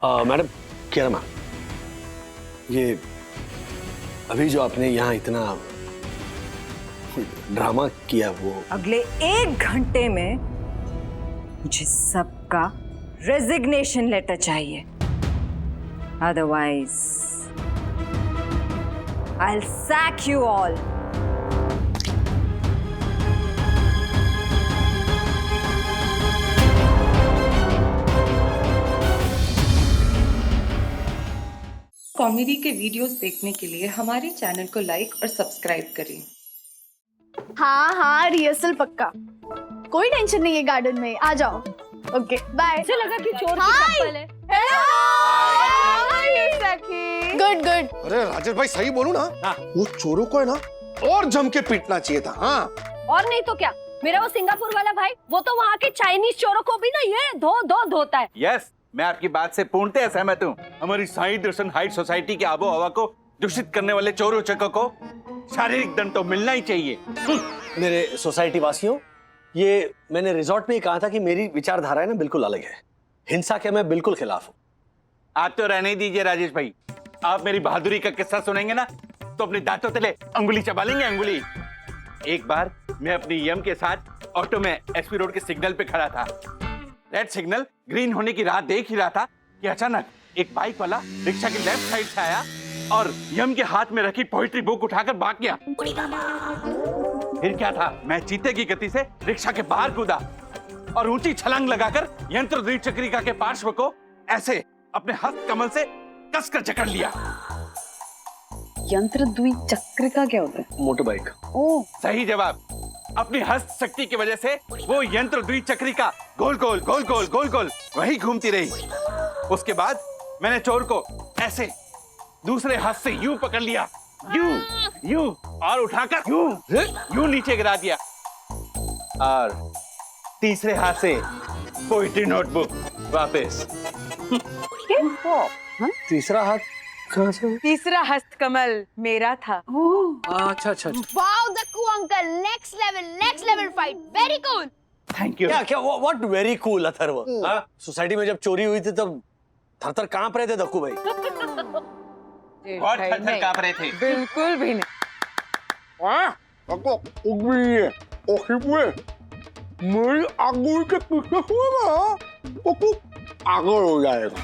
Madam किरण ma'am, ये अभी जो आपने यहाँ इतना ड्रामा किया वो अगले 1 घंटे में मुझे सबका रेजिग्नेशन लेटर चाहिए, otherwise I will sac you all. Comedy के वीडियोस देखने के लिए हमारे चैनल को लाइक और सब्सक्राइब करें। हाँ हाँ रिहर्सल पक्का, कोई टेंशन नहीं है गार्डन में, आ जाओ। Okay bye. ऐसे लगा कि चोर की चप्पल है। Good good. अरे राजेश भाई सही बोलूं ना, वो चोरों को है ना और जम के पीटना चाहिए था। हाँ और नहीं तो क्या, मेरा वो सिंगापुर वाला भाई, वो तो वहाँ के चाइनीज चोरों को भी ना ये धोता है। यस, मैं आपकी बात से पूर्णतः सहमत हूँ। हमारी साई दर्शन हाइट सोसाइटी की आबो हवा को दूषित करने वाले चोरों चकों को शारीरिक दंड तो मिलना ही चाहिए। मेरे सोसाइटी वासियों, ये मैंने रिजॉर्ट में ही कहा था कि मेरी विचारधारा है ना बिल्कुल अलग है। हिंसा के मैं बिल्कुल खिलाफ हूँ। आप तो रहने ही दीजिए राजेश भाई, आप मेरी बहादुरी का किस्सा सुनेंगे ना तो अपने दांतों तले अंगुली चबा लेंगे, अंगुली। एक बार मैं अपनी यम के साथ ऑटो में एसपी रोड के सिग्नल पे खड़ा था। रेड सिग्नल ग्रीन होने की राह देख ही रहा था कि अचानक एक बाइक वाला रिक्शा के लेफ्ट साइड से आया और यम के हाथ में रखी पोएट्री बुक उठाकर भाग गया। फिर क्या था, मैं चीते की गति से रिक्शा के बाहर कूदा और ऊंची छलांग लगाकर यंत्र द्विचक्रिका के पार्श्व को ऐसे अपने हस्त कमल से कसकर जकड़ लिया। यंत्र द्विचक्रिका क्या होता है? Motor bike. ओह सही जवाब। अपनी हस्त शक्ति की वजह से वो यंत्र द्विचक्रिका गोल गोल गोल गोल गोल गोल वही घूमती रही। उसके बाद मैंने चोर को ऐसे दूसरे हाथ से यूं पकड़ लिया, यूं और उठाकर यूं नीचे गिरा दिया और तीसरे हाथ से पोएट्री नोटबुक वापस। तीसरा हाथ कहाँ से? तीसरा हस्तकमल मेरा था। अच्छा अच्छा अच्छा। Wow Dakku uncle, next level fight, very cool. Thank you. क्या क्या व्हाट वेरी कूल अथर्व। हाँ, सोसाइटी में जब चोरी हुई थी तब थर-थर कांप रहे थे दक्कू भाई। बहुत थर-थर कांप रहे थे। बिल्कुल भी नहीं। मेरी आंगुल के पीछे हुआ ना तो कुछ आगल हो जाएगा।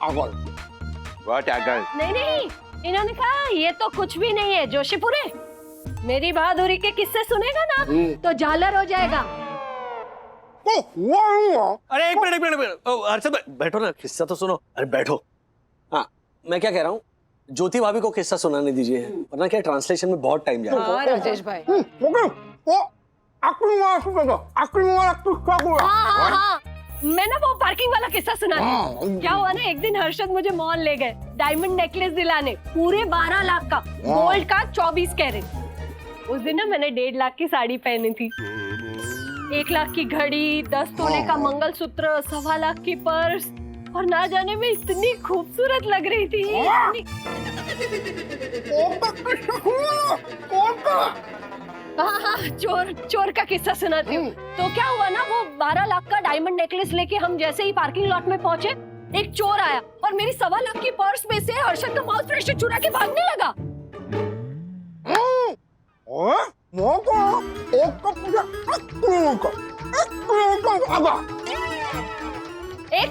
आगल बहुत आगल। नहीं, इन्होंने कहा ये तो कुछ भी नहीं है जोशीपुरे। मेरी बहादुरी के किस्से सुनेगा ना तो झालर हो जाएगा। अरे एक मिनट अर्चद भाई बैठो ना, किस्सा तो सुनो। अरे बैठो। हाँ मैं क्या कह रहा हूँ, ज्योति भाभी को किस्सा सुनाने दीजिए, वरना क्या ट्रांसलेशन में बहुत टाइम जाएगा। हाँ राजेश भाई। हाँ, मैं ना वो पार्किंग वाला किस्सा सुना रही। क्या हुआ ना, एक दिन हर्षद मुझे मॉल ले गए डायमंड नेकलेस दिलाने, पूरे 12 लाख का, गोल्ड का 24 कैरेट। उस दिन ना मैंने 1.5 लाख की साड़ी पहनी थी, 1 लाख की घड़ी, 10 तोले का मंगलसूत्र, 1.25 लाख की पर्स, और ना जाने में इतनी खूबसूरत लग रही थी। हाँ, चोर का किस्सा सुनाती हूँ। तो क्या हुआ ना, वो 12 लाख का डायमंड नेकलेस लेके हम जैसे ही पार्किंग लॉट में पहुंचे, एक चोर आया और मेरी 1.25 लाख की पर्स में से हर्षद का माउथ फ्रेशनर चुरा के भागने लगा। 1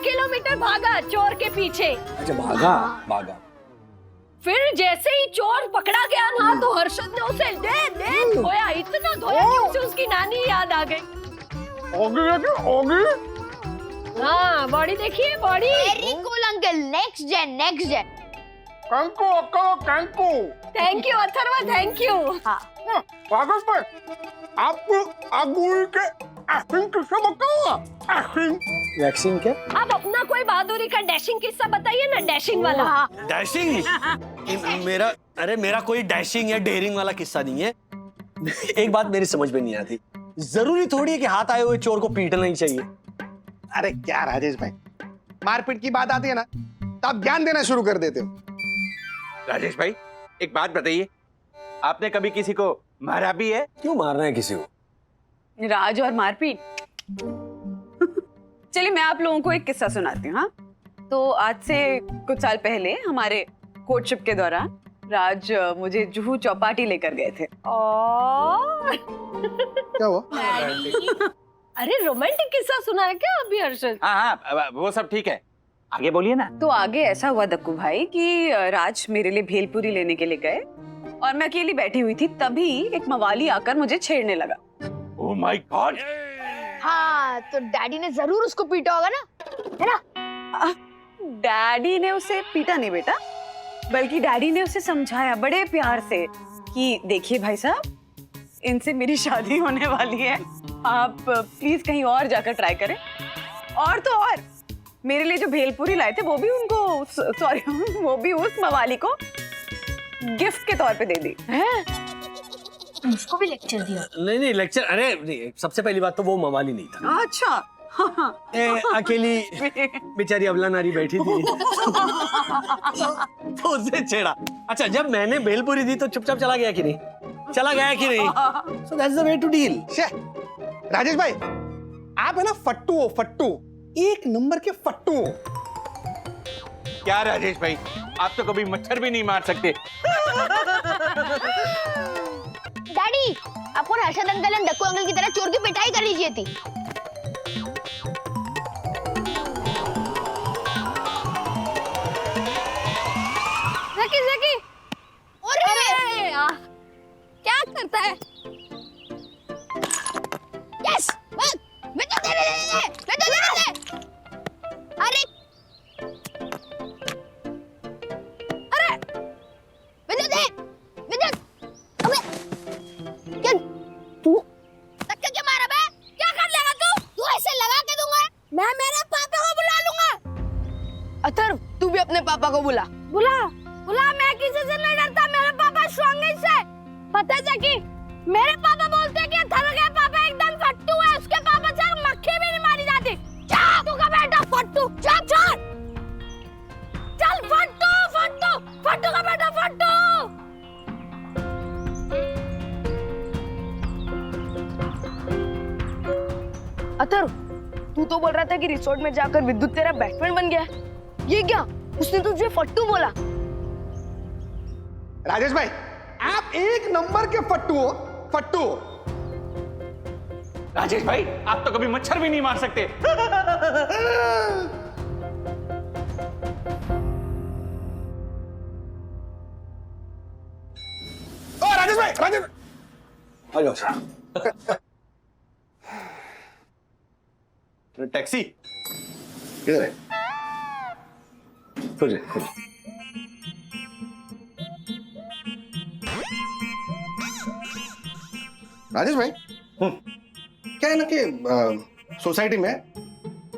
किलोमीटर भागा चोर के पीछे। अच्छा भागा। फिर जैसे ही चोर पकड़ा गया ना तो हर्षद ने उसे दे धोया, इतना धोया कि उसे उसकी नानी याद आ गई। हाँ बॉडी देखिए, body. Very cool uncle, next gen. Thank you Atharv, thank you. हाँ आपको आंगुल के एक्टिंग किससे बताऊंगा? वैक्सीन क्या? आप अपना कोई बहादुरी का डैशिंग किस्सा बताइए ना, डैशिंग वाला। डैशिंग? मेरा कोई डैशिंग या डेयरिंग वाला किस्सा नहीं है। एक बात मेरी समझ में नहीं आती, जरूरी थोड़ी है कि हाथ आए हुए चोर को पीटना ही चाहिए। अरे क्या राजेश भाई, मारपीट की बात आती है ना तो आप ज्ञान देना शुरू कर देते हो। राजेश भाई एक बात बताइए, आपने कभी किसी को मारा भी है? क्यों मारना है किसी को? राज और मारपीट। चलिए मैं आप लोगों को एक किस्सा सुनाती हूँ। हाँ, तो आज से कुछ साल पहले हमारे कोर्टशिप के दौरान राज मुझे जुहू चौपाटी लेकर गए थे। क्या हुआ? अरे रोमांटिक किस्सा सुना है क्या अभी हर्षद? हाँ, वो सब ठीक है, आगे बोलिए ना। तो आगे ऐसा हुआ दक्कू भाई कि राज मेरे लिए भेलपुरी लेने के लिए गए और मैं अकेली बैठी हुई थी, तभी एक मवाली आकर मुझे छेड़ने लगा। Oh my God! हाँ, तो डैडी ने जरूर उसको पीटा होगा ना, है ना? डैडी ने उसे पीटा नहीं बेटा, बल्कि डैडी ने उसे समझाया बड़े प्यार से कि देखिए भाई साहब, इनसे मेरी शादी होने वाली है, आप प्लीज कहीं और जाकर ट्राई करें। और तो और मेरे लिए जो भेलपुरी लाए थे वो भी उनको, सॉरी वो भी उस मवाली को गिफ्ट के तौर पे दे दी। उसको भी लेक्चर दिया? नहीं लेक्चर, अरे नहीं, सबसे पहली बात तो वो मवाली नहीं था। अच्छा। अकेली बेचारी अबला नारी बैठी थी तो उसने छेड़ा। अच्छा, जब मैंने भेलपुरी दी तो चुपचाप चला गया कि नहीं? चला गया कि नहीं? So that's the way to deal। Rajesh भाई, आप है ना फट्टू हो, फट्टू, एक नंबर के फट्टू हो। क्या राजेश भाई, आप तो कभी मच्छर भी नहीं मार सकते। डैडी, आपको Harshad uncle and Dakku uncle की तरह चोर की पिटाई कर लीजिए थी। जकी क्या करता है? यस, मैं तो दे अरे विद्युत अबे क्या तू धक्का क्या मारा बे? क्या कर लेगा तू ऐसे लगा के दूंगा मैं, मेरे पापा को बुला लूंगा। अथर्व, तू भी अपने पापा को बुला। मैं किसी से नहीं डरता, मेरे पापा स्ट्रॉन्गेस्ट है। पता है जकी, मेरे पापा बोलते हैं कि अथर्व के पापा एकदम फट्टू है, उसके पापा से मक्खी भी नहीं मारी जाती। तू का बेटा फट्टू, चल फट्टू का बेटा फट्टू। अथर्व, तू तो बोल रहा था कि रिसोर्ट में जाकर विद्युत तेरा बैटमैन बन गया, ये क्या? उसने तुझे फट्टू बोला। राजेश भाई, आप एक नंबर के फट्टू हो, फट्टू। राजेश भाई, आप तो कभी मच्छर भी नहीं मार सकते। ओ राजेश भाई, राजेश आ जाओ सर। टैक्सी किधर है? खुद राजेश भाई, क्या है ना कि सोसाइटी में,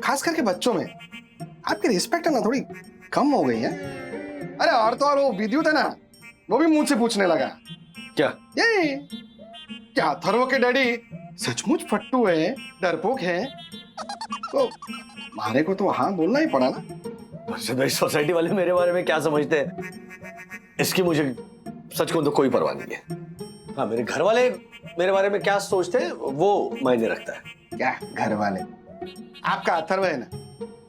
खास करके बच्चों में, आपकी रिस्पेक्ट है ना थोड़ी कम हो गई है। अरे और तो और वो विद्युत है ना, वो भी मुझसे पूछने लगा क्या? ये क्या अथर्व के डैडी सचमुच फट्टू है, डरपोक है? तो मारे को तो हाँ बोलना ही पड़ा ना। हर्षद भाई, सोसाइटी वाले मेरे बारे में क्या समझते हैं, इसकी मुझे सच को तो कोई परवाह नहीं है। हाँ, मेरे घर वाले मेरे बारे में क्या सोचते हैं वो मायने रखता है। क्या घर वाले? आपका अथर्व है ना,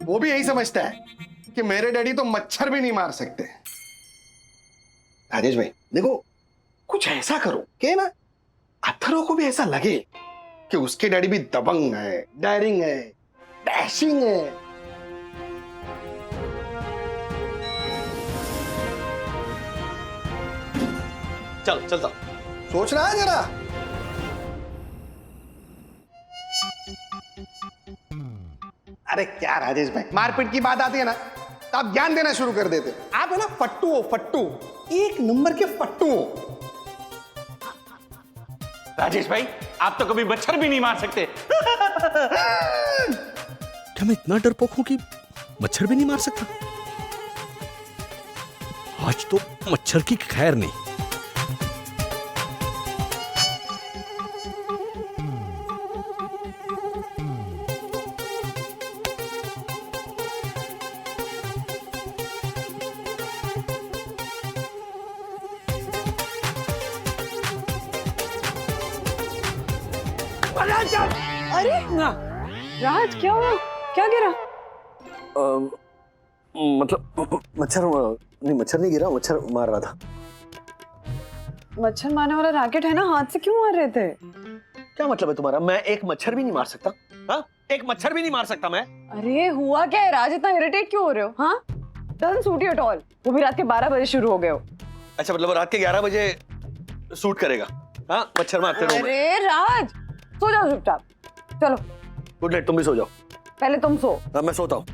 वो भी यही समझता है कि मेरे डैडी तो मच्छर भी नहीं मार सकते। राजेश भाई देखो, कुछ ऐसा करो कि ना अथर्व को भी ऐसा लगे कि उसके डैडी भी दबंग है, डायरिंग है, डैशिंग है। चल चलता। सोच रहा है जरा। अरे क्या राजेश भाई, मारपीट की बात आती है ना तो आप ज्ञान देना शुरू कर देते। आप है ना फट्टू हो, फट्टू, एक नंबर के फट्टू हो। राजेश भाई, आप तो कभी मच्छर भी नहीं मार सकते। क्या मैं इतना डरपोक हूं कि मच्छर भी नहीं मार सकता? आज तो मच्छर की खैर नहीं। अरे राज, क्या हुआ? क्या गिरा? मतलब मच्छर नहीं, मच्छर नहीं गिरा, मच्छर मार रहा था। मच्छर मारने वाला रैकेट है ना, हाथ से क्यों मार रहे थे? क्या मतलब है तुम्हारा? मैं एक मच्छर भी नहीं मार सकता? हाँ, एक मच्छर भी नहीं मार सकता मैं? अरे हुआ क्या है राज, इतना इरिटेट क्यों हो रहे हो? हाँ, doesn't suit you at all. वो भी रात के 12 बजे शुरू हो गए हो। अच्छा, मतलब रात के 11 बजे सूट करेगा? हाँ, मच्छर मारते रहो। अरे राज, सो जाओ चुपचाप। चलो गुड नाइट, तुम भी सो जाओ। पहले तुम सो। हाँ, मैं सोता हूँ।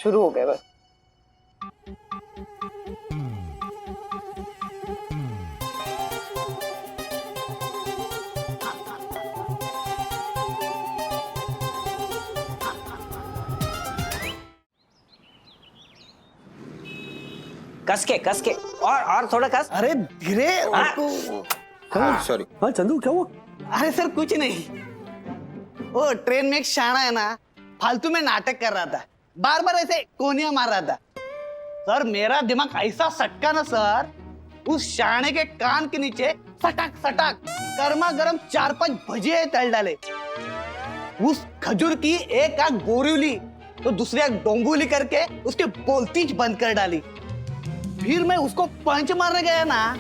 शुरू हो गए बस। कस के और थोड़ा कस। अरे धीरे। सॉरी। हाँ चंदू, क्या हुआ? अरे सर कुछ नहीं, वो ट्रेन में एक शाना है ना, फालतू में नाटक कर रहा था, बार बार ऐसे कोनिया मार रहा था। सर मेरा दिमाग ऐसा सटका ना सर, उस शाने के कान के नीचे सटाक सटाक गर्मा गर्म 4-5 भजिए तल डाले। उस खजूर की एक आंख बोरीवली तो दूसरी आंख डोंगुली करके उसके बोलतीज बंद कर डाली। फिर मैं उसको पंच मारने गया ना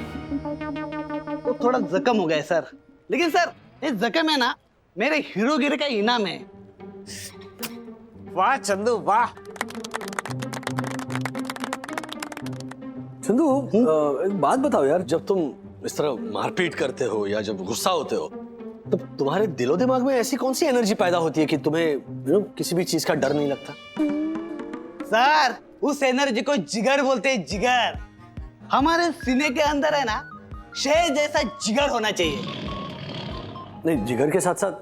तो थोड़ा जख्म हो गया सर, लेकिन सर ये जख्म है ना मेरे हीरोगिरी का इनाम है। वाह चंदू वाह। चंदू, एक बात बताओ यार, जब तुम इस तरह मारपीट करते हो या जब गुस्सा होते हो तो तुम्हारे दिलो दिमाग में ऐसी कौन सी एनर्जी पैदा होती है कि तुम्हें किसी भी चीज का डर नहीं लगता? सर उस एनर्जी को जिगर बोलते हैं, जिगर। हमारे सीने के अंदर है ना शेर जैसा जिगर होना चाहिए। नहीं, जिगर के साथ साथ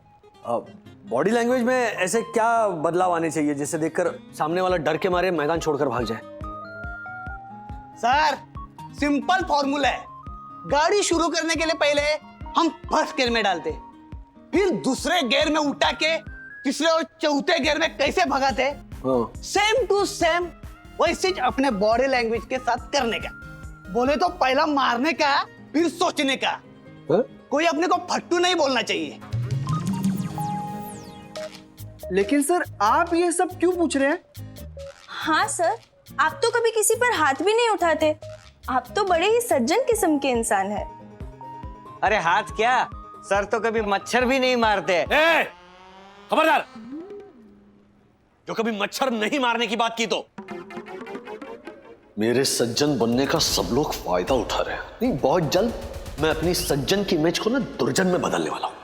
बॉडी लैंग्वेज में ऐसे क्या बदलाव आने चाहिए जिससे देखकर सामने वाला डर के मारे मैदान छोड़कर भाग जाए? सर सिंपल फॉर्मूला है, गाड़ी शुरू करने के लिए पहले हम फर्स्ट गियर में डालते, फिर दूसरे गियर में उठा के तीसरे और चौथे गियर में कैसे भगाते, सेम टू सेम वैसे अपने बॉडी लैंग्वेज के साथ करने का। बोले तो पहला मारने का फिर सोचने का। कोई अपने को फट्टू नहीं बोलना चाहिए। लेकिन सर आप ये सब क्यों पूछ रहे हैं? हाँ सर, आप तो कभी किसी पर हाथ भी नहीं उठाते। आप तो बड़े ही सज्जन किस्म के इंसान हैं। अरे हाथ क्या, सर तो कभी मच्छर भी नहीं मारते। खबरदार, जो कभी मच्छर नहीं मारने की बात की तो मेरे सज्जन बनने का सब लोग फायदा उठा रहे हैं। नहीं, बहुत जल्द मैं अपनी सज्जन की इमेज को ना दुर्जन में बदलने वाला हूं।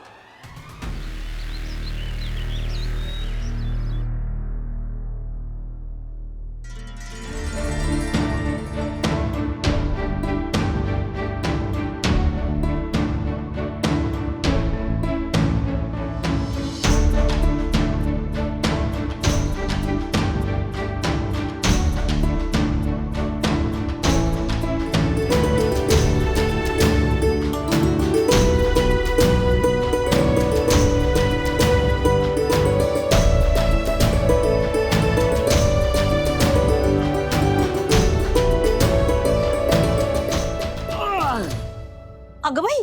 अगं बाई,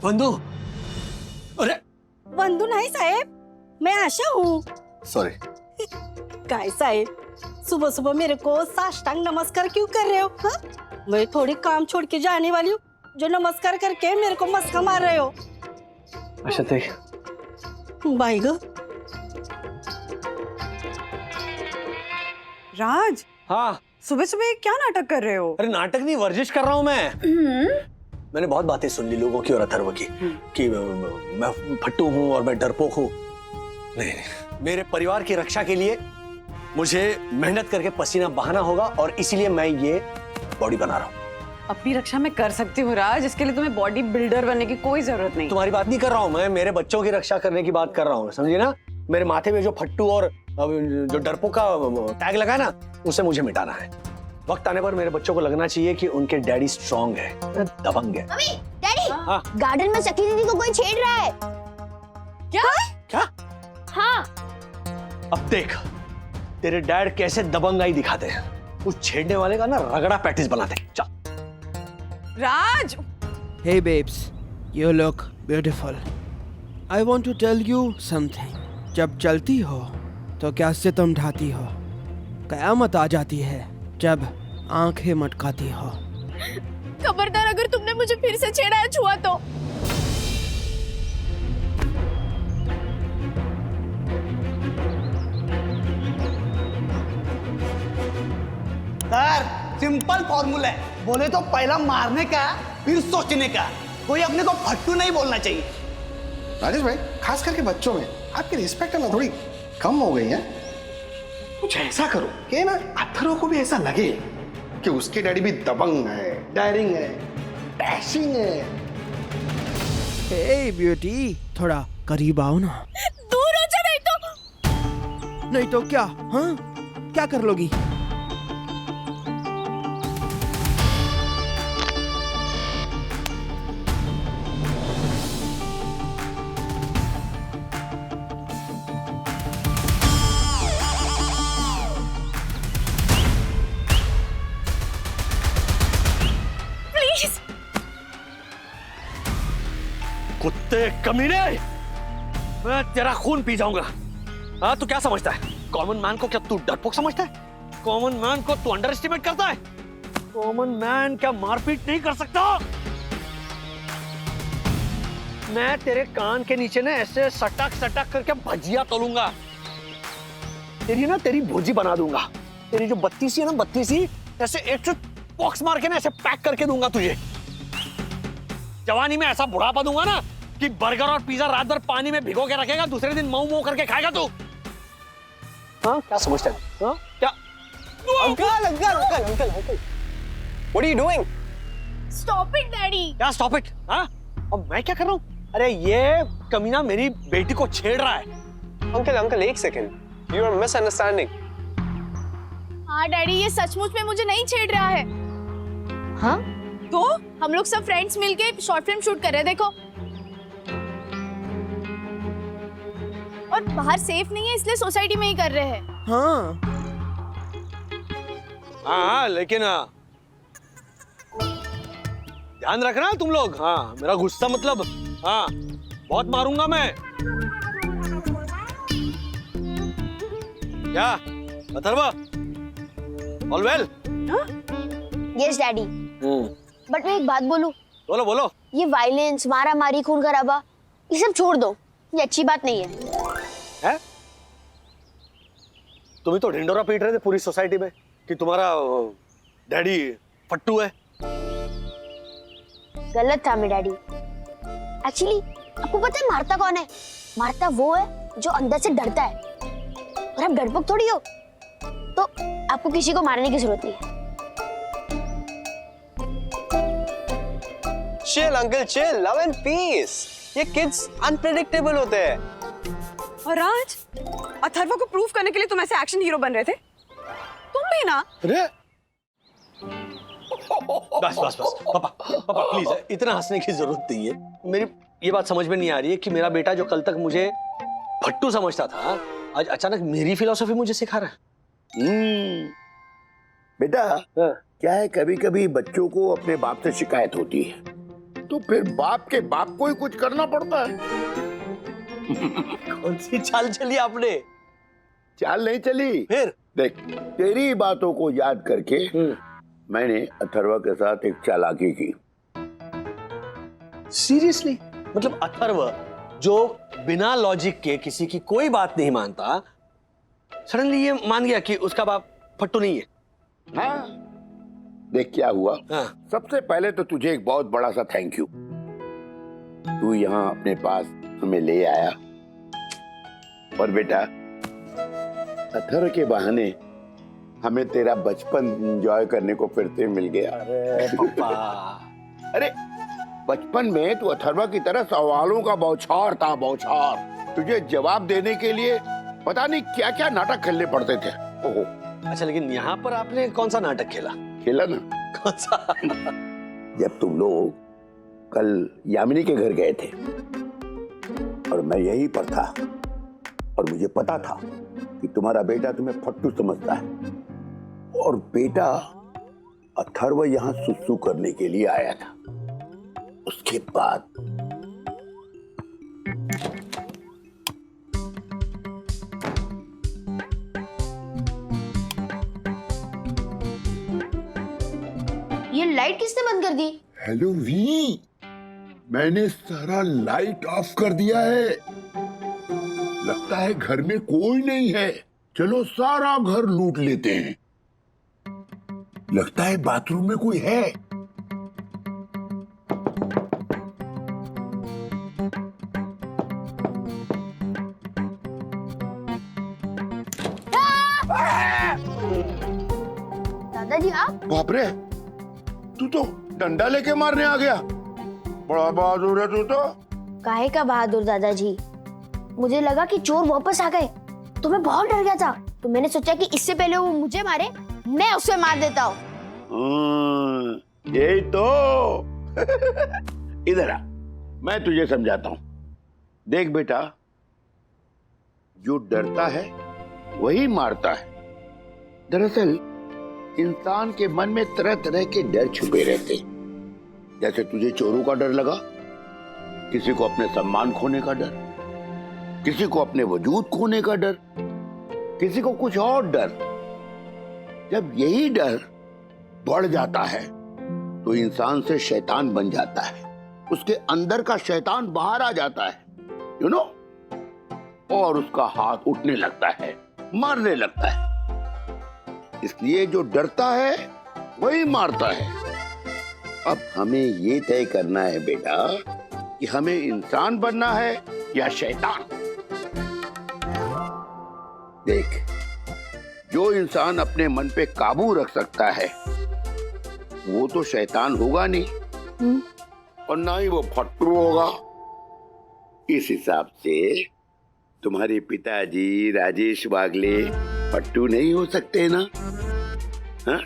बंधु, अरे बंधू नहीं साहेब, मैं आशा हूँ। सॉरी। काय साहेब, सुबह सुबह मेरे को साष्टांग नमस्कार क्यों कर रहे हो? हाँ? मैं थोड़ी काम छोड़ के जाने वाली हूँ जो नमस्कार करके मेरे को मस्का मार रहे हो। अच्छा देख बाई गो। राज, हाँ, सुबह सुबह क्या नाटक कर रहे हो? अरे नाटक नहीं, वर्जिश कर रहा हूं मैं। मैंने बहुत बातें सुन ली लोगों की और अथर्व की कि मैं फट्टू हूं और मैं डरपोक हूं। नहीं, मेरे परिवार की रक्षा के लिए मुझे मेहनत करके पसीना बहाना होगा और इसीलिए मैं ये बॉडी बना रहा हूं। अपनी रक्षा मैं कर सकती हूँ राज, इसके लिए तुम्हें बॉडी बिल्डर बनने की कोई जरूरत नहीं। तुम्हारी बात नहीं कर रहा हूं मैं, मेरे बच्चों की रक्षा करने की बात कर रहा हूं, समझे ना? मेरे माथे में जो फट्टू और जो डरपोक का टैग लगा ना, उसे मुझे मिटाना है। वक्त आने पर मेरे बच्चों को लगना चाहिए कि उनके डैडी स्ट्रांग है, दबंग है। मम्मी, डैडी, हाँ। गार्डन में शक्ति दीदी को कोई छेड़ रहा है। क्या? हाँ। अब देख तेरे डैड कैसे दबंगाई दिखाते हैं। उस छेड़ने वाले का ना रगड़ा पैटिस बनाते हैं। चल। राज! Hey babes, you look beautiful. I want to tell you something. जब चलती हो तो क्या सितम ढाती हो? कयामत आ जाती है जब आंखें मटकाती हो। खबरदार अगर तुमने मुझे फिर से छेड़ा या छुआ तो। सर सिंपल फॉर्मूला है, बोले तो पहला मारने का फिर सोचने का। कोई अपने को फट्टू नहीं बोलना चाहिए। राजेश भाई, खास करके बच्चों में आपकी रिस्पेक्ट है ना थोड़ी कम हो गई है। कुछ ऐसा करो कि ना अथर्व को भी ऐसा लगे कि उसके डैडी भी दबंग है, डायरिंग है, डैशिंग है। हे ब्यूटी, थोड़ा करीब आओ ना। दूर हो जा, नहीं तो क्या? हाँ, क्या कर लोगी? कुत्ते कमीने, मैं तेरा खून पी जाऊंगा। हाँ, तू क्या समझता है? कॉमन मैन को क्या तू डरपोक समझता है? कॉमन मैन को तू अंडर एस्टिमेट करता है? कॉमन मैन क्या मारपीट नहीं कर सकता? मैं तेरे कान के नीचे ना ऐसे सटक सटक करके भजिया तोलूंगा। तेरी भुजी बना दूंगा। तेरी जो बत्तीसी है ना, बत्तीसी ऐसे एक बॉक्स मार के ना ऐसे पैक करके दूंगा तुझे। जवानी में ऐसा बुढ़ापा दूंगा ना कि बर्गर और पिज्जा रात भर पानी में भिगो के रखेगा, दूसरे दिन मऊ मऊ करके खाएगा तू। हाँ, क्या समझता है? हाँ, क्या? Uncle, What are you doing? Stop it, Daddy. क्या stop it? हाँ? अब मैं क्या कर रहा हूँ? अरे ये कमीना मेरी बेटी को छेड़ रहा है। अंकल एक सेकेंड, You are misunderstanding. हाँ डैडी, ये सचमुच में मुझे नहीं छेड़ रहा है। हाँ? तो हम लोग सब फ्रेंड्स मिलके शॉर्ट फिल्म शूट कर रहे हैं, देखो। और बाहर सेफ नहीं है, इसलिए सोसाइटी में ही कर रहे हैं। हाँ, हाँ, लेकिन ध्यान रखना तुम लोग। हाँ, मेरा गुस्सा मतलब, हाँ, बहुत मारूंगा मैं। क्या Atharva, all well? Yes daddy. But मैं एक बात बोलूं? बोलो बोलो। ये वायलेंस, मारा मारी, खून खराबा, ये सब छोड़ दो, ये अच्छी बात नहीं है। हैं? तुम ही तो ढिंडोरा पीट रहे थे पूरी सोसाइटी में कि तुम्हारा डैडी फट्टू है। गलत था मेरा डैडी। एक्चुअली आपको पता है मारता कौन है? मारता वो है जो अंदर से डरता है। और आप डरपोक थोड़ी हो, तो आपको किसी को मारने की जरूरत नहीं है। Chill, uncle, chill. Love and peace. ये kids unpredictable होते हैं। और आज अथर्व को प्रूफ करने के लिए तुम ऐसे एक्शन हीरो बन रहे थे? तुम भी ना? अरे बस पापा प्लीज, इतना हंसने की जरूरत नहीं है। मेरी ये बात समझ में नहीं आ रही है कि मेरा बेटा जो कल तक मुझे फट्टू समझता था, आज अचानक मेरी फिलॉसफी मुझे सिखा रहा है। बेटा, क्या है, कभी कभी बच्चों को अपने बाप से शिकायत होती है, तो फिर बाप के बाप को ही कुछ करना पड़ता है। कौन सी चाल चली आपने? चाल नहीं चली। फिर देख, तेरी बातों को याद करके मैंने अथर्व के साथ एक चालाकी की। सीरियसली? मतलब अथर्व जो बिना लॉजिक के किसी की कोई बात नहीं मानता, सडनली ये मान गया कि उसका बाप फट्टू नहीं है? हाँ, देख क्या हुआ। हाँ। सबसे पहले तो तुझे एक बहुत बड़ा सा थैंक यू। तू यहाँ अपने पास हमें ले आया, और बेटा अथर्व के बहाने हमें तेरा बचपन एंजॉय करने को फिर से मिल गया। अरे पापा। अरे बचपन में तू अथर्व की तरह सवालों का बौछार था, बौछार। तुझे जवाब देने के लिए पता नहीं क्या क्या नाटक खेलने पड़ते थे। ओहो। अच्छा, लेकिन यहाँ पर आपने कौन सा नाटक खेला? खेला ना। कौन सा? जब तुम लोग कल यामिनी के घर गए थे और मैं यहीं पर था, और मुझे पता था कि तुम्हारा बेटा तुम्हें फट्टू समझता है, और बेटा अथर्व यहाँ सुसु करने के लिए आया था। उसके बाद ये लाइट किसने बंद कर दी? हेलो वी, मैंने सारा लाइट ऑफ कर दिया है। लगता है घर में कोई नहीं है। चलो सारा घर लूट लेते हैं। लगता है बाथरूम में कोई है। दादाजी आप? बाप रे, तू तो डंडा लेके मारने आ गया। बड़ा बहादुर है तू तो। काहे का बहादुर दादाजी? मुझे लगा कि चोर वापस आ गए तो मैं बहुत डर गया था, तो मैंने सोचा कि इससे पहले वो मुझे मारे मैं उसे मार देता हूँ। यही तो। इधर आ, मैं तुझे समझाता हूँ। देख बेटा, जो डरता है वही मारता है। दरअसल इंसान के मन में तरह तरह के डर छुपे रहते हैं। जैसे तुझे चोरों का डर लगा, किसी को अपने सम्मान खोने का डर, किसी को अपने वजूद खोने का डर, किसी को कुछ और डर। जब यही डर बढ़ जाता है तो इंसान से शैतान बन जाता है। उसके अंदर का शैतान बाहर आ जाता है, यू नो, और उसका हाथ उठने लगता है, मारने लगता है। इसलिए जो डरता है वही मारता है। अब हमें ये तय करना है बेटा कि हमें इंसान बनना है या शैतान। देख, जो इंसान अपने मन पे काबू रख सकता है वो तो शैतान होगा नहीं, और ना ही वो फट्टू होगा। इस हिसाब से तुम्हारे पिताजी राजेश वागले फट्टू नहीं हो सकते ना? हाँ?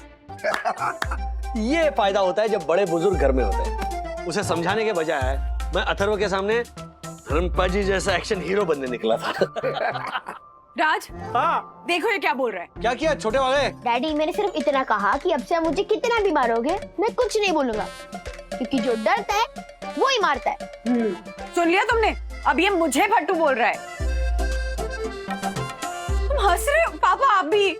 ये फायदा होता है जब बड़े बुजुर्ग घर में होते हैं। उसे समझाने के बजाय मैं अथर्व के सामने धर्मपा जी जैसा एक्शन हीरो बनने निकला था। राज, हाँ, देखो ये क्या बोल रहा है। क्या किया छोटे वाले? डैडी, मैंने सिर्फ इतना कहा कि अब से आप मुझे कितना भी मारोगे मैं कुछ नहीं बोलूंगा, क्योंकि जो डरता है वो ही मारता है। सुन लिया तुमने? अब ये मुझे फट्टू बोल रहा है। तुम हंस रहे हो? पापा आप भी?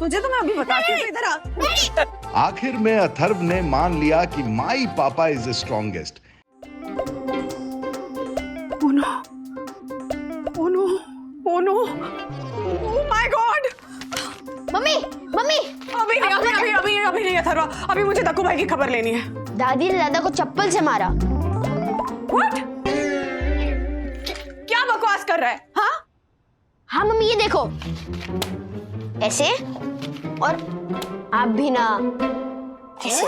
मुझे तो मैं अभी बताती हूँ, इधर आ। आखिर में अथर्व ने मान लिया कि माई पापा is the strongest. Oh no! Oh no! Oh no! Oh my God! Mummy, mummy! अभी नहीं अथर्वा, अभी मुझे दक्कू भाई की खबर लेनी है। दादी ने दादा को चप्पल से मारा। What? क्या बकवास कर रहा है? हाँ? हाँ मम्मी, ये देखो, ऐसे, और आप भी ना ऐसे।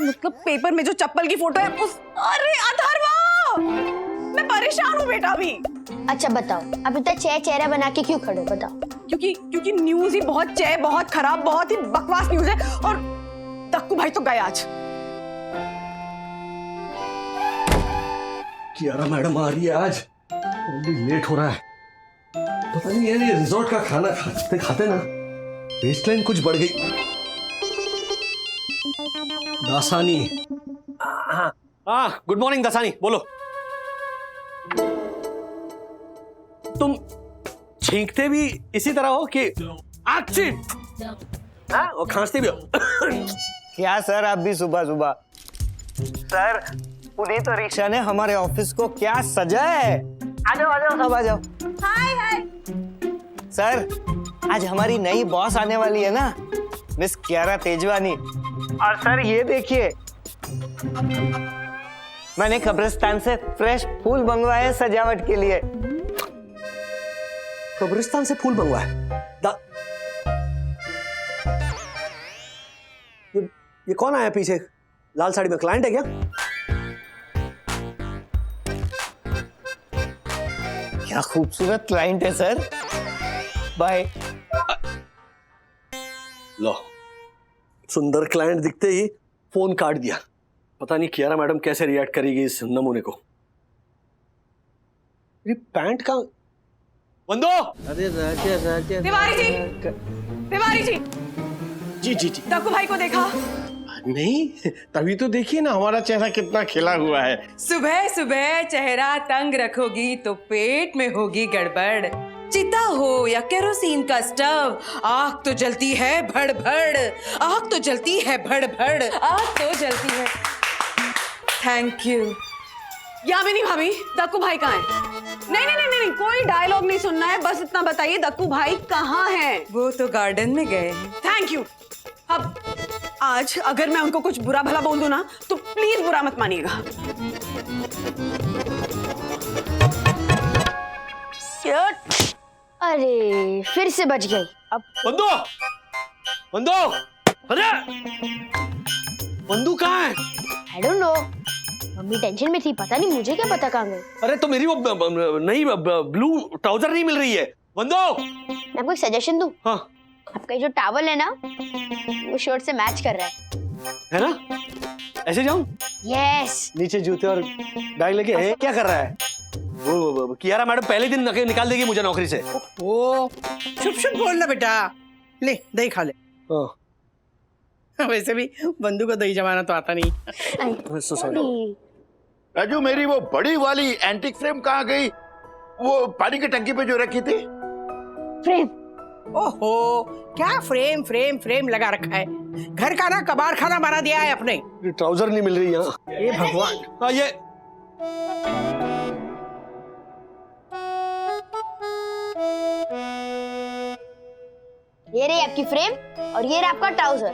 मतलब पेपर में जो चप्पल की फोटो है उस... अरे अथर्वा, मैं परेशान हूँ बेटा अभी। अच्छा बताओ, आप इतना चेहरा बना के क्यों खड़े हो, बताओ। क्योंकि न्यूज ही बहुत खराब, बहुत ही बकवास न्यूज है, और दक्कू भाई तो गए आज। कियारा मैडम आ रही है आज, लेट हो रहा है। पता नहीं ये रिजॉर्ट का खाना खाते खाते ना वेस्टलाइन कुछ बढ़ गई। दासानी, हाँ गुड मॉर्निंग दासानी, बोलो। तुम छींकते भी इसी तरह हो कि और खांसते भी हो? क्या सर, आप भी सुबह सुबह? सर, पुनीत और रिक्शा ने हमारे ऑफिस को क्या सजाया है। आ जाओ सब आ जाओ। हाय। सर, आज हमारी नई बॉस आने वाली है ना, मिस कियारा तेजवानी। और सर ये देखिए, मैंने कब्रिस्तान से फ्रेश फूल मंगवाए सजावट के लिए। कब्रिस्तान से फूल मंगवाए? ये कौन आया पीछे लाल साड़ी में? क्लाइंट है क्या? क्या खूबसूरत क्लाइंट है सर। बाय। लो, सुंदर क्लाइंट दिखते ही फोन काट दिया। पता नहीं कियारा मैडम कैसे रिएक्ट करेगी इस नमूने को। मेरी पैंट का बंदो। अरे राजा तिवारी जी जी जी जी। दक्कू भाई को देखा? नहीं, तभी तो देखिए ना हमारा चेहरा कितना खिला हुआ है। सुबह सुबह चेहरा तंग रखोगी तो पेट में होगी गड़बड़। चिता हो या केरोसिन का स्टव, आग तो जलती है भड़ भड़, आग तो जलती है भड़ भड़, आग तो जलती है। Thank you. यामिनी भाभी, दक्कू भाई कहाँ है? नहीं नहीं नहीं नहीं, कोई डायलॉग नहीं सुनना है, बस इतना बताइए दक्कू भाई कहाँ हैं? वो तो गार्डन में गए हैं। Thank you. अब आज अगर मैं उनको कुछ बुरा भला बोल दूं ना, तो प्लीज बुरा मत मानिएगा। अरे फिर से बच गई। अब बंदू, बंदू, अरे बंदू कहाँ है? I don't know, mummy tension में थी, पता नहीं, मुझे क्या पता कहाँ गए। अरे तो मेरी वो नहीं ब्लू ट्राउजर नहीं मिल रही है। बंदू, मैं आपको एक सजेशन दूं? हाँ। आपका जो टॉवल है ना, वो शर्ट से मैच कर रहा है ना? ऐसे जाऊं? यस। नीचे जूते और बैग लेके क्या कर रहा है? वो कियारा मैडम पहले दिन निकाल देगी मुझे नौकरी से। ओ शुभ शुभ बोलना बेटा, ले दही खा ले। वैसे भी बंदू को दही जमाना तो आता नहीं। राजू, मेरी वो बड़ी वाली एंटीक फ्रेम कहाँ गई? वो पानी की टंकी पे जो रखी थी। फ्रेम? ओहो, क्या फ्रेम फ्रेम फ्रेम लगा रखा है, घर का ना कबाड़ खाना बना दिया है अपने। ट्राउजर नहीं मिल रही यहाँ। ये भगवान। हाँ ये रही आपकी फ्रेम और ये रहा आपका ट्राउजर।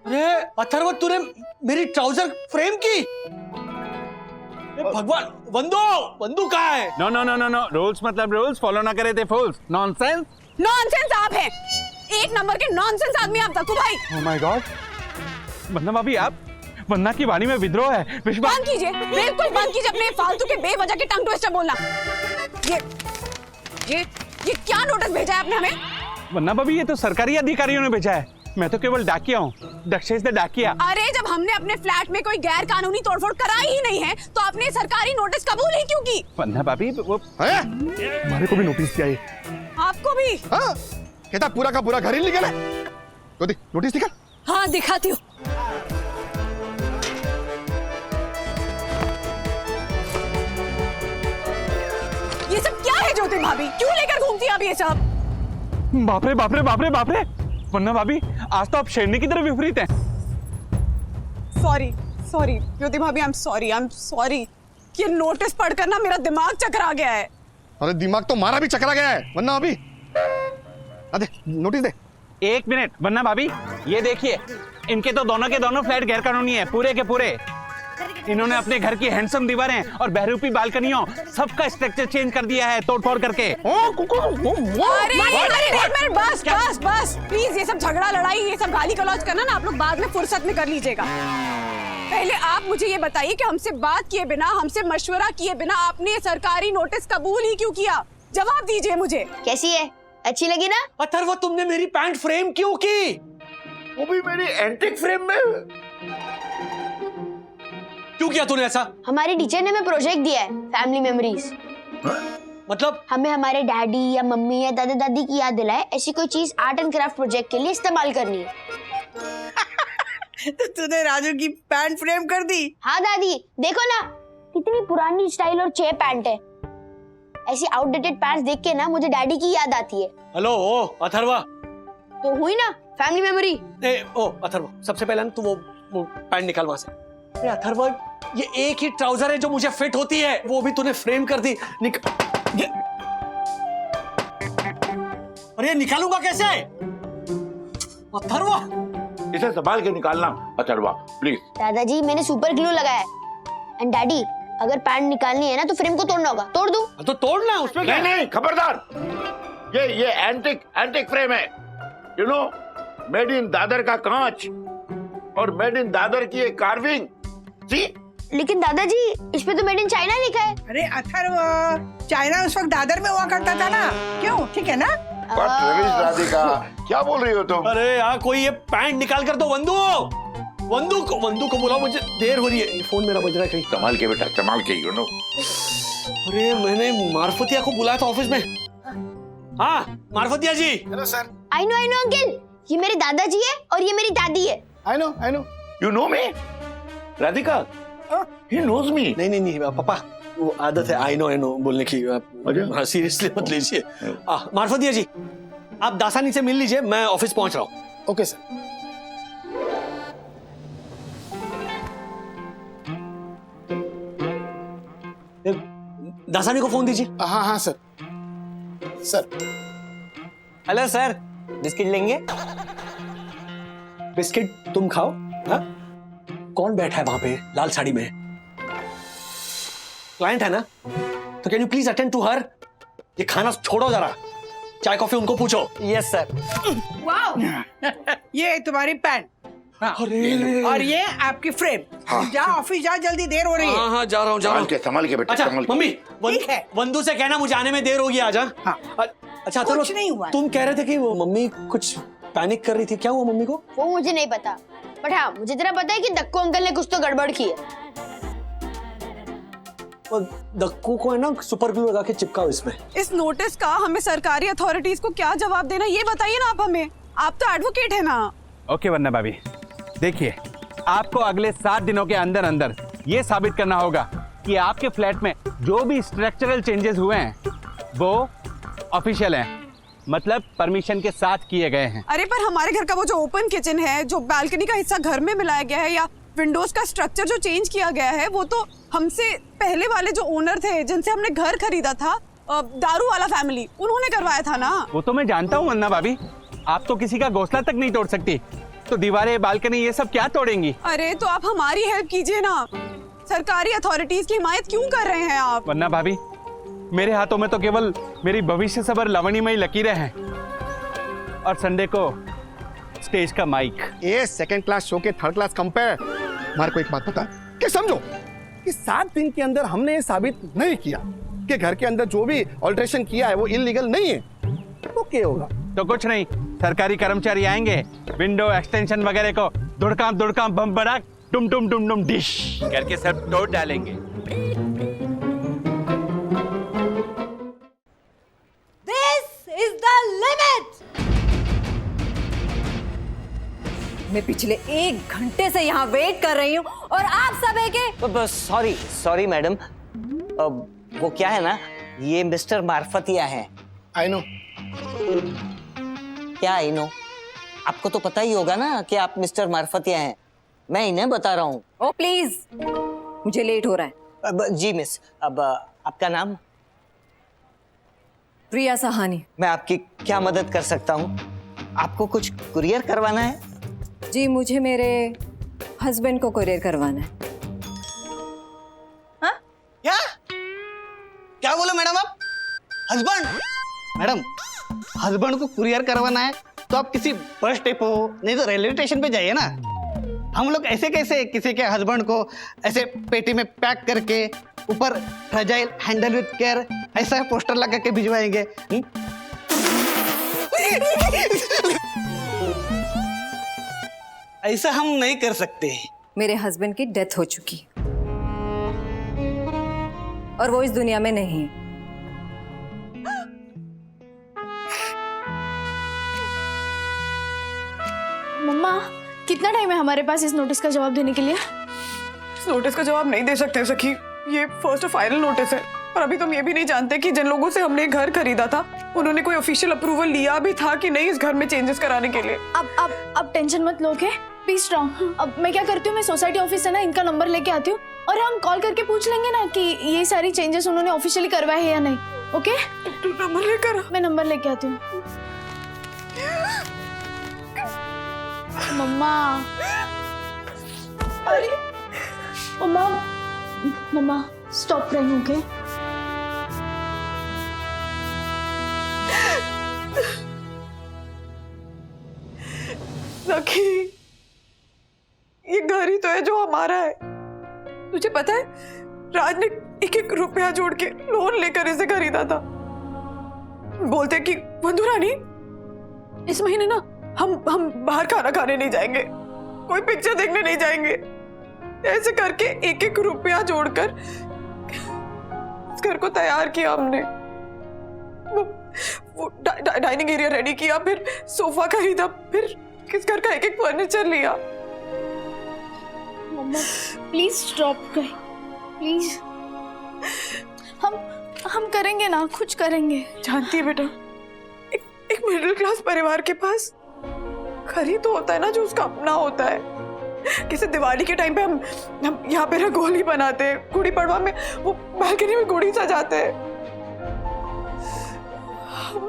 अरे अथर्व, तूने मेरी ट्राउजर फ्रेम की? भगवान, बंदू, बंदू कहाँ है? No no no no no, rules मतलब रूल्स, फॉलो ना करे थे फूल्स। नॉनसेंस। नॉनसेंस आप हैं, एक नंबर के नॉनसेंस आदमी आप दक्कू भाई। ओह माय गॉड, वंदना भाभी, आप वंदना की वाणी में विद्रोह है। बंद कीजिए, बिल्कुल बंद कीजिए अपने फालतू के बेवजह के टंग ट्विस्टर बोलना। ये क्या नोटिस भेजा है आपने हमें? वंदना भाभी, ये तो सरकारी अधिकारियों ने भेजा है, मैं तो केवल डाकिया हूँ, दक्षेश द डाकिया। अरे जब हमने अपने फ्लैट में कोई गैर कानूनी तोड़फोड़ कराई ही नहीं है, तो आपने सरकारी नोटिस कबूल ही क्यों की? वंदना भाभी, वो हमारे को भी नोटिस दिया ये। आपको भी? हाँ, कहता पूरा का पूरा घर ही निकला। तो नोटिस दिखा। हाँ दिखाती हूँ। ये सब क्या है ज्योति भाभी, क्यों लेकर घूमती हैं आप ये सब? बाप रे बाप रे बाप रे बाप रे, वंदना भाभी, आज तो आप शेरनी की तरफ विपरीत हैं। सॉरी सॉरी ज्योति भाभी, आई एम सॉरी। ये नोटिस पढ़कर ना मेरा दिमाग चकरा गया है। अरे दिमाग तो मारा भी चकरा गया है वरना अभी। अरे नोटिस दे। एक मिनट वंदना भाभी, ये देखिए, इनके तो दोनों के दोनों फ्लैट गैर कानूनी है, पूरे के पूरे। इन्होंने अपने घर की हैंडसम दीवारें और बहरूपी बालकनियों सबका स्ट्रक्चर चेंज कर दिया है, तोड़फोड़ करके। अरे बस बस बस प्लीज, ये सब झगड़ा लड़ाई, ये सब गाली गलौज करना ना आप लोग बाद में फुर्सत में कर लीजिएगा। पहले आप मुझे ये बताइए कि हमसे बात किए बिना, हमसे मशवरा किए बिना आपने सरकारी नोटिस कबूल ही क्यों किया? जवाब दीजिए मुझे। कैसी है, अच्छी लगी ना? अथर्व, तुमने मेरी पैंट फ्रेम क्यों की? वो भी मेरी एंटीक फ्रेम में। क्यों किया तूने ऐसा? हमारी टीचर ने हमें प्रोजेक्ट दिया है, फैमिली मेमोरीज। मतलब? हमें हमारे डैडी या मम्मी या दादा दादी की याद दिलाए, ऐसी कोई चीज आर्ट एंड क्राफ्ट प्रोजेक्ट के लिए इस्तेमाल करनी है। तो तूने राजू की पैंट फ्रेम कर दी? हाँ दादी, देखो ना कितनी पुरानी स्टाइल और चे पैंट है। ऐसी आउटडेटेड पैंट्स देख के ना मुझे डैडी की याद आती है। हेलो ओ अथर्वा, तो हुई ना फैमिली मेमोरी। ओ अथर्वा, सबसे पहले ना तू वो पैंट निकाल वहां से। अरे अथर्वा, ये एक ही ट्राउजर है जो मुझे फिट होती है, वो भी तूने फ्रेम कर दी। अरे निकालूंगा कैसे अथर्वा? इसे संभाल के निकालना अथर्वा, प्लीज। दादाजी, मैंने सुपर ग्लू लगाया है। एंड डैडी, अगर पैंट निकालनी है ना तो फ्रेम को तोड़ना होगा। तोड़ दूं? तो तोड़ना, उसमें क्या? नहीं, खबरदार। ये एंटिक फ्रेम है, you know, made in Dadar का कांच और मेड इन दादर की एक कार्विंग। सी? लेकिन दादाजी, इस पे तो मेड इन चाइना लिखा है। अरे अथर्व, चाइना उस वक्त दादर में हुआ करता था ना, क्यों? ठीक है ना? राधिका, क्या बोल रही हो तुम? अरे यार, कोई ये पैंट निकाल कर दो। वंदू को बुलाओ, मुझे देर हो रही है। फोन मेरा बज रहा है कहीं। संभाल के बेटा, संभाल के, यू नो। अरे मैंने मार्फतिया को बुलाया था ऑफिस में। हाँ Marfatia ji. Hello sir. I know uncle, ये मेरे दादाजी है और ये मेरी दादी है। I know. You know me? Radhika, he knows me. नहीं पापा, वो आदत है आई नो बोलने की। हाँ सीरियसली मत लीजिए। मार्फतिया जी आप दासानी से मिल लीजिए, मैं ऑफिस पहुंच रहा हूँ। Okay sir. दासानी को फोन दीजिए। हाँ हाँ sir. Sir hello sir, biscuit लेंगे? बिस्किट तुम खाओ। हाँ कौन बैठा है वहां पे लाल साड़ी में? क्लाइंट है ना, तो can you please attend to her. ये खाना छोड़ो जरा, चाय कॉफी उनको पूछो। Yes sir. वाओ, ये तुम्हारी पेन। हाँ। और ये आपकी फ्रेम। जा ऑफिस जा, जल्दी देर हो रही है। हाँ जा रहा हूँ। संभाल के बेटा। अच्छा मम्मी ठीक है। वंदू से कहना मुझे आने में देर होगी आज। हाँ अच्छा कुछ नहीं हुआ। तुम कह रहे थे कि वो मम्मी कुछ पैनिक कर रही थी, क्या हुआ मम्मी को? वो मुझे नहीं पता, बट हाँ मुझे इतना पता है कि दक्कू अंकल ने कुछ तो गड़बड़ की है। दक्कू को है ना सुपर ग्लू लगा के चिपकाओ इसमें। इस नोटिस का हमें सरकारी अथॉरिटीज को क्या जवाब देना, ये बताइए ना आप हमें। आप तो एडवोकेट है ना। ओके वन्ना भाभी, देखिए आपको अगले 7 दिनों के अंदर अंदर ये साबित करना होगा कि आपके फ्लैट में जो भी स्ट्रक्चरल चेंजेस हुए हैं वो ऑफिशियल हैं, मतलब परमिशन के साथ किए गए हैं। अरे पर हमारे घर का वो जो ओपन किचन है, जो बालकनी का हिस्सा घर में मिलाया गया है, या विंडोज का स्ट्रक्चर जो चेंज किया गया है, वो तो हमसे पहले वाले जो ओनर थे जिनसे हमने घर खरीदा था, दारू वाला फैमिली, उन्होंने करवाया था ना। वो तो मैं जानता हूँ वन्ना भाभी, आप तो किसी का घोंसला तक नहीं तोड़ सकती, तो दीवारें बालकनी ये सब क्या तोड़ेंगी? अरे तो आप हमारी हेल्प कीजिए ना, सरकारी अथॉरिटीज की हिमायत क्यों कर रहे हैं आप? वन्ना भाभी मेरे हाथों में तो केवल मेरी भविष्य सबर लवणीमयी लकीरें हैं और संडे को स्टेज का माइक। ये सेकंड क्लास शो के थर्ड क्लास कंपेयर। मार को एक बात पता कि समझो कि 7 दिन के अंदर हमने ये साबित नहीं किया कि घर के अंदर जो भी ऑल्ट्रेशन किया है वो इलीगल नहीं है, तो क्या होगा? तो कुछ नहीं, सरकारी कर्मचारी आएंगे, विंडो एक्सटेंशन वगैरह को दुड़काम बम बड़ा डुम डिश करके सब तोड़ डालेंगे। This is the limit. मैं पिछले 1 घंटे से यहाँ वेट कर रही हूँ और आप सब एक सॉरी मैडम, वो क्या है ना, ये मिस्टर मार्फतिया हैं। I know. क्या आई नो? आपको तो पता ही होगा ना कि आप मिस्टर मार्फतिया हैं, मैं इन्हें बता रहा हूँ। ओ प्लीज, मुझे लेट हो रहा है। जी मिस, अब आपका नाम? प्रिया सहानी। मैं आपकी क्या मदद कर सकता हूँ? आपको कुछ कुरियर करवाना है? जी मुझे मेरे हस्बैंड को कुरियर करवाना है। हाँ? क्या बोले मैडम आप? हस्बैंड? मैडम हस्बैंड को कुरियर करवाना है तो आप किसी बस डिपो नहीं तो रेलवे स्टेशन पे जाइए ना। हम लोग ऐसे कैसे किसी के हस्बैंड को ऐसे पेटी में पैक करके ऊपर फ्रेजाइल हैंडल विद केयर ऐसा पोस्टर लगा के भिजवाएंगे? ऐसा हम नहीं कर सकते। मेरे हस्बैंड की डेथ हो चुकी और वो इस दुनिया में नहीं है। मम्मा कितना टाइम है हमारे पास इस नोटिस का जवाब देने के लिए? इस नोटिस का जवाब नहीं दे सकते सखी, ये फर्स्ट और फाइनल नोटिस है। और अभी तुम ये भी नहीं जानते कि जिन लोगों से हमने घर खरीदा था उन्होंने कोई ऑफिशियल अप्रूवल लिया भी था कि नहीं इस घर में चेंजेस कराने के लिए। अब टेंशन मत लो, ओके? B strong. अब मैं क्या करती हूँ, मैं सोसाइटी ऑफिस से ना इनका नंबर लेके आती हूँ और हम कॉल करके पूछ लेंगे ना कि ये सारी चेंजेस उन्होंने ऑफिशियली करवाए हैं या नहीं। ओके? तू नंबर लेकर? मैं नंबर लेके आती हूँ। मम्मा, अरे मम्मा स्टॉप क्राइंग, ओके? सखी ये घर ही तो है जो हमारा है। तुझे पता है राज ने 1-1 रुपया जोड़ के लोन लेकर इसे खरीदा था। बोलते कि बंधु रानी इस महीने ना हम बाहर खाना खाने नहीं जाएंगे, कोई पिक्चर देखने नहीं जाएंगे। ऐसे करके 1-1 रुपया जोड़कर इस घर को तैयार किया हमने। वो डाइनिंग एरिया रेडी किया, फिर सोफा खरीदा, फिर किस घर का 1-1 फर्नीचर लिया। मम्मा प्लीज स्टॉप प्लीज। हम करेंगे ना, कुछ करेंगे। जानती है बेटा, एक मिडिल क्लास परिवार के पास घर ही तो होता है ना जो उसका अपना होता है। किसी दिवाली के टाइम पे हम यहाँ पे रंगोली बनाते हैं, गुड़ी पड़वा में वो बालकनी में गुड़ी सजाते हैं।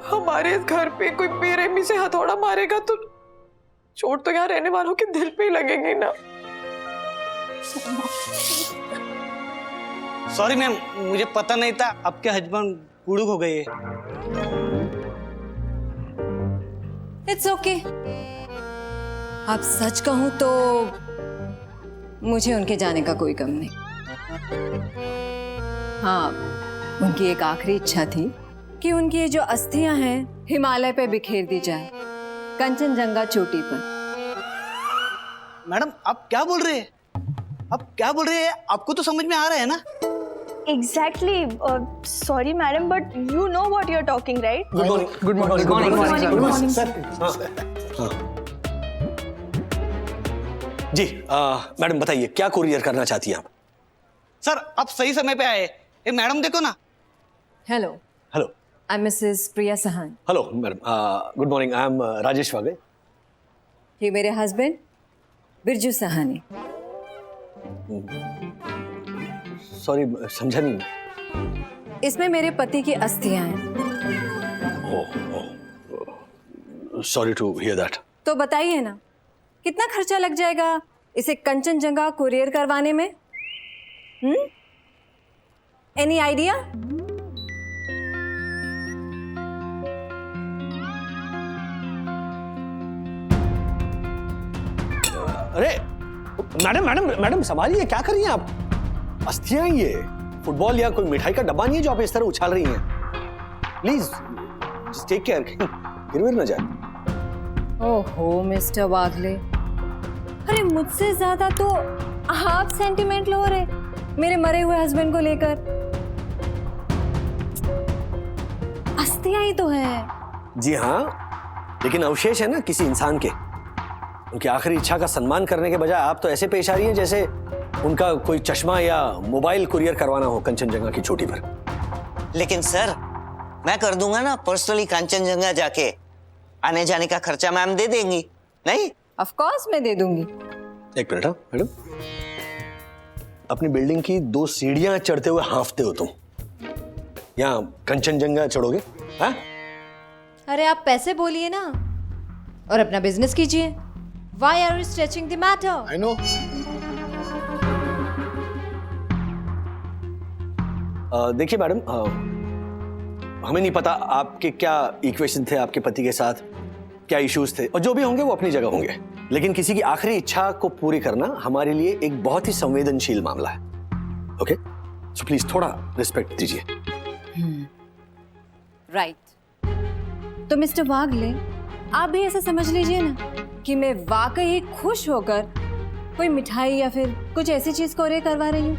हमारे इस घर पे कोई बेरहमी से हथौड़ा मारेगा तो चोट तो यहाँ रहने वालों के दिल पे ही लगेंगी ना। सॉरी मैम, मुझे पता नहीं था आपके हस्बैंड गुड़ुक हो गए। It's okay. अब सच कहूं तो मुझे उनके जाने का कोई गम नहीं। हाँ, उनकी एक आखिरी इच्छा थी कि उनकी ये जो अस्थियां हैं हिमालय पे बिखेर दी जाए, कंचनजंगा चोटी पर। मैडम आप क्या बोल रहे हैं? आप क्या बोल रहे हैं? आपको तो समझ में आ रहा है ना? Exactly. Sorry, madam, but you know what you're talking, right? Good morning. Good morning. Good morning sir. जी मैडम बताइए, क्या कुरियर करना चाहती हैं आप? सर आप सही समय पे आए। ये मैडम देखो ना। Hello. Hello, I am Mrs Priya Sahan. Hello madam, good morning. I am Rajesh Wagle. ये मेरे हस्बैंड बिरजू सहानी। सॉरी, समझा नहीं। इसमें मेरे पति की अस्थियां हैं। Sorry to hear that. तो बताइए ना, कितना खर्चा लग जाएगा इसे कंचनजंगा कुरियर करवाने में? Any idea? अरे मैडम मैडम मैडम संभालिए, क्या कर रही हैं आप? अस्थियां ही ये फुटबॉल या कोई मिठाई का डब्बा नहीं है जो आप इस तरह उछाल रही हैं। प्लीज जस्ट टेक केयर, गिर विर ना जाए। ओहो मिस्टर वागले, अरे मुझसे ज्यादा तो आप सेंटिमेंट लो रहे मेरे मरे हुए हस्बैंड को लेकर। अस्थियां ही तो है। जी हाँ, लेकिन अवशेष है ना किसी इंसान के। उनकी आखिरी इच्छा का सम्मान करने के बजाय आप तो ऐसे पेश आ रही हैं जैसे उनका कोई चश्मा या मोबाइल कुरियर करवाना हो कंचनजंगा की चोटी पर। लेकिन सर, मैं कर दूंगा ना पर्सनली कंचनजंगा जाके। आने जाने का खर्चा मैम दे देंगी, नहीं? ऑफ कोर्स मैं दे दूंगी। एक मिनट। हाँ मैडम, अपनी बिल्डिंग की 2 सीढ़ियां चढ़ते हुए हांफते हो तुम, यहाँ कंचनजंगा चढ़ोगे? हाँ? अरे आप पैसे बोलिए ना और अपना बिजनेस कीजिए। Why are you stretching the matter? I know. देखिए मैडम, हमें नहीं पता आपके क्या इक्वेशन थे आपके पति के साथ, क्या इश्यूज थे, और जो भी होंगे वो अपनी जगह होंगे। लेकिन किसी की आखिरी इच्छा को पूरी करना हमारे लिए एक बहुत ही संवेदनशील मामला है। ओके, सो प्लीज थोड़ा रिस्पेक्ट दीजिए। राइट। तो मिस्टर वागले, आप भी ऐसा समझ लीजिए ना कि मैं वाकई खुश होकर कोई मिठाई या फिर कुछ ऐसी चीज कुरियर करवा रही हूँ।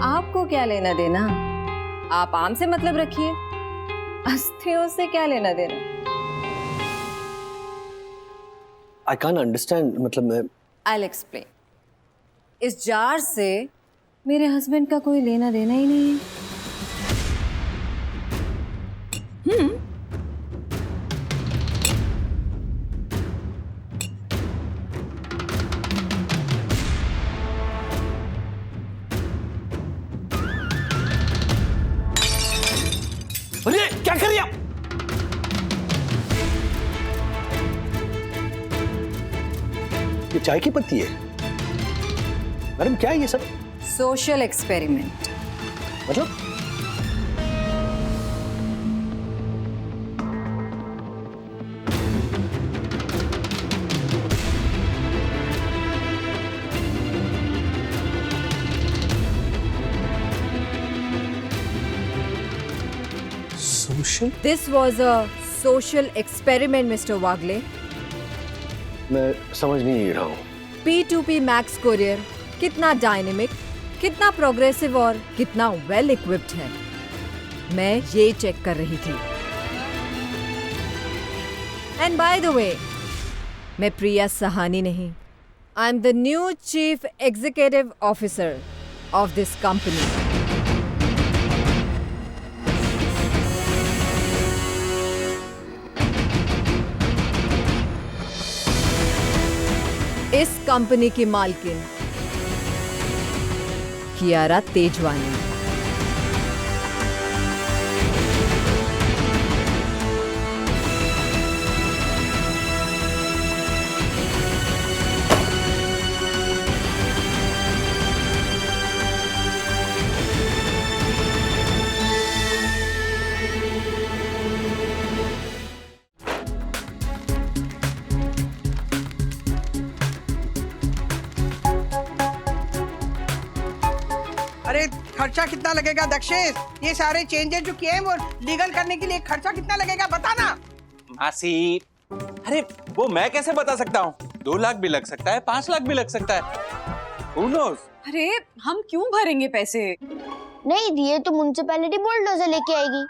आपको क्या लेना देना? आप आम से मतलब रखिए, अस्थियों से क्या लेना देना? आई कांट अंडरस्टैंड, मतलब मैं I'll explain. इस जार से मेरे हस्बैंड का कोई लेना देना ही नहीं है। अरे क्या कर रही हैं आप? ये चाय की पत्ती है मैडम, क्या है ये सब? Social experiment. मतलब? This was a social experiment, Mr. Wagle. मैं समझ नहीं रहा हूँ। P2P Max Courier कितना डायनेमिक, कितना प्रोग्रेसिव और कितना वेल इक्विप्ड है, मैं ये चेक कर रही थी। एंड बाय द वे, मैं प्रिया सहानी नहीं, I am the new chief executive officer of this company. इस कंपनी की मालकिन कियारा तेजवानी। अरे खर्चा कितना लगेगा दक्षेश? ये सारे चेंजेस जो किए हैं वो लीगल करने के लिए खर्चा कितना लगेगा बताना। मासी, अरे वो मैं कैसे बता सकता हूँ? 2 लाख भी लग सकता है, 5 लाख भी लग सकता है। Who knows? अरे हम क्यों भरेंगे पैसे? नहीं दिए तो म्युनिसिपैलिटी बुलडोजर लेके आएगी।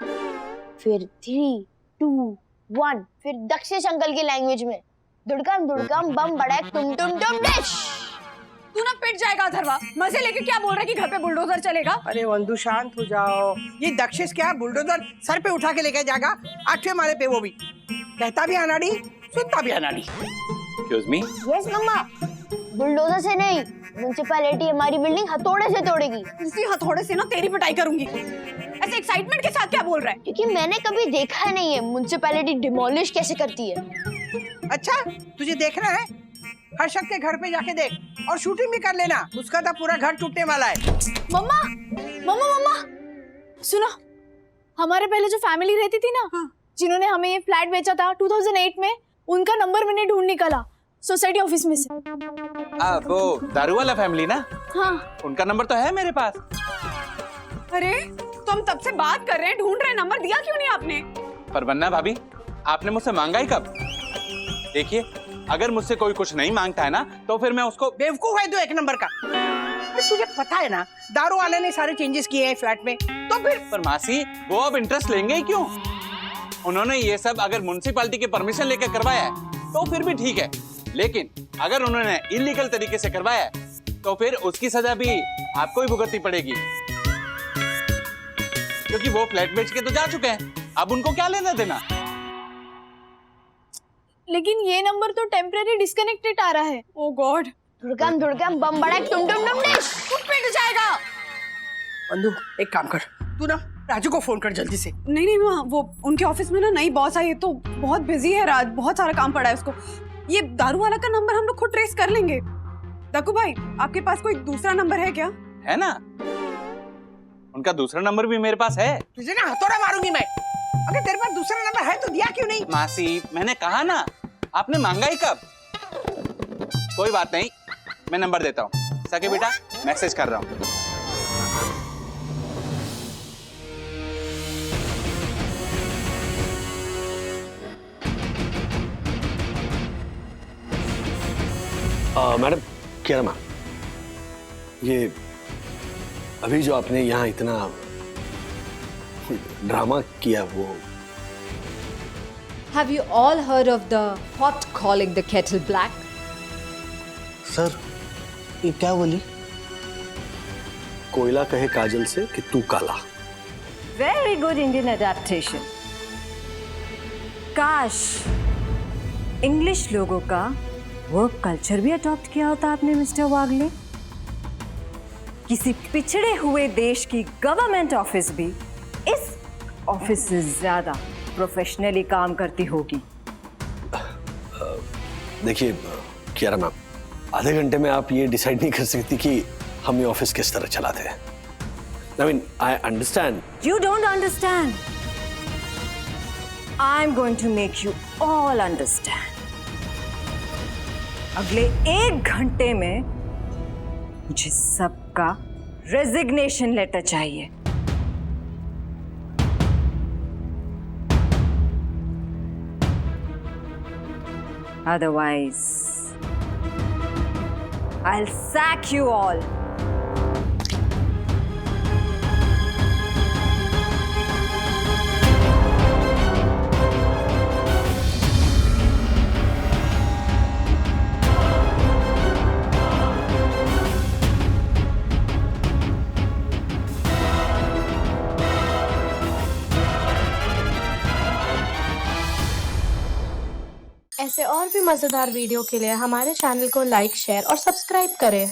फिर 3, 2, 1 फिर दक्षेश अंकल की लैंग्वेज में दुड़कम दुड़कम बम बड़ैक तुम डिश। तू ना पिट जाएगा अथर्वा। मजे लेके क्या बोल रहा है कि घर पे बुलडोजर चलेगा? अरे वंदु शांत हो जाओ। ये दक्षेश क्या बुलडोजर सर पे उठा के लेके जाएगा 8वें माले पे, वो भी कहता भी अनाड़ी सुनता भी अनाड़ी। Excuse me? यस मम्मा, बुलडोजर से नहीं, म्युनिसिपैलिटी हमारी बिल्डिंग हथौड़े से तोड़ेगी। इसी हथौड़े से ना तेरी पिटाई करूंगी। ऐसे एक्साइटमेंट के साथ क्या बोल रहा है? क्योंकि मैंने कभी देखा नहीं है म्युनिसिपैलिटी डिमोलिश कैसे करती है। अच्छा तुझे देखना है? हर्षद के घर पे जाके देख और शूटिंग भी कर लेना। उसका तो पूरा घर टूटने वाला है। मम्मा मम्मा मम्मा सुनो, हमारे पहले जो फैमिली रहती थी ना, जिन्होंने हमें ये फ्लैट बेचा था 2008 में, उनका नंबर मैंने ढूंढ निकाला सोसाइटी ऑफिस में से। वो दारू वाला फैमिली ना? हाँ, उनका नंबर तो है मेरे पास। अरे तो हम तब से बात कर रहे हैं, ढूंढ रहे हैं, नंबर दिया क्यों नहीं आपने? पर वन्ना भाभी, आपने मुझसे मांगा ही कब? देखिए, अगर मुझसे कोई कुछ नहीं मांगता है ना, तो फिर मैं उसको बेवकूफ है तो 1 नंबर का। तुझे पता है ना दारू वाले ने सारे चेंजेस किए हैं फ्लैट में, तो फिर। पर मासी, वो अब इंटरेस्ट लेंगे ही क्यों? उन्होंने ये सब अगर म्युनिसिपैलिटी की परमिशन लेकर करवाया है तो फिर भी ठीक है, लेकिन अगर उन्होंने इलीगल तरीके से करवाया है तो फिर उसकी सजा भी आपको ही भुगतनी पड़ेगी, क्योंकि वो फ्लैट बेच के तो जा चुके हैं। अब उनको क्या लेना देना? लेकिन ये नंबर तो टेम्परेरी डिस्कनेक्टेड आ रहा है। ओह गॉड। धुड़कम धुड़कम बम बड़ैक तुम डिश। तू पिट जाएगा। बंधु एक काम कर, तू ना राजू को फोन कर जल्दी से। नहीं नहीं माँ, वो उनके ऑफिस में ना नई बॉस आई है तो बहुत बिजी है राज, बहुत सारा काम पड़ा है उसको। ये दारू वाला का नंबर हम लोग खुद ट्रेस कर लेंगे। दक्कू भाई, आपके पास कोई दूसरा नंबर है क्या? है ना, उनका दूसरा नंबर भी मेरे पास है। तुझे ना हथौड़ा मारूंगी मैं। अगर तेरे पास दूसरा नंबर है तो दिया क्यों नहीं? मासी, मैंने कहा ना, आपने मांगा ही कब? कोई बात नहीं, मैं नंबर देता हूँ। सके बेटा, मैसेज कर रहा हूँ। मैडम कियारा मैम, ये अभी जो आपने यहाँ इतना ड्रामा किया वो। Have you all heard of the pot calling the kettle black? Sir ये क्या बोली? कोयला कहे काजल से कि तू काला। Very good Indian adaptation. काश इंग्लिश लोगों का वर्क कल्चर भी अडॉप्ट किया होता आपने मिस्टर वागले। किसी पिछड़े हुए देश की गवर्नमेंट ऑफिस भी इस ऑफिस से ज्यादा प्रोफेशनली काम करती होगी। देखिए कियारा मैम, आधे घंटे में आप ये डिसाइड नहीं कर सकती कि हम ये ऑफिस किस तरह चलाते हैं। I mean, I understand. You don't understand. I'm going to make you all understand. अगले 1 घंटे में मुझे सबका रेजिग्नेशन लेटर चाहिए। Otherwise, I'll sack you all. ऐसे और भी मजेदार वीडियो के लिए हमारे चैनल को लाइक, शेयर और सब्सक्राइब करें।